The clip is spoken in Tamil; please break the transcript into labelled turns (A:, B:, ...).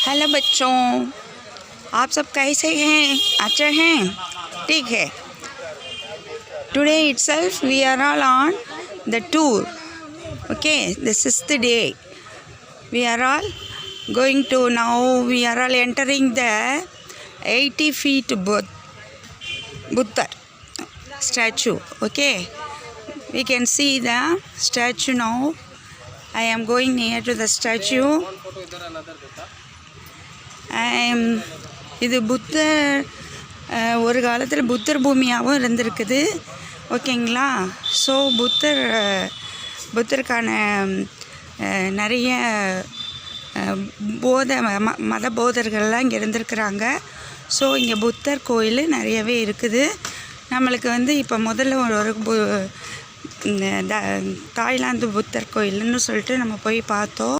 A: हेलो बच्चों, आप सब कैसे हैं? अच्छे हैं? ठीक है. Today itself we are all on the tour. Okay, this is the day. We are all going to now. We are all entering the 80 feet Buddha statue. Okay, we can see the statue now. I am going near to the statue. இது புத்தர் ஒரு காலத்தில் புத்தர் பூமியாகவும் இருந்திருக்குது. ஓகேங்களா? ஸோ புத்தருக்கான நிறைய மத போதர்கள்லாம் இங்கே இருந்திருக்கிறாங்க. ஸோ இங்கே புத்தர் கோயில் நிறையவே இருக்குது. நம்மளுக்கு இப்போ முதல்ல ஒரு தாய்லாந்து புத்தர் கோயில்னு சொல்லிட்டு நம்ம போய் பார்த்தோம்.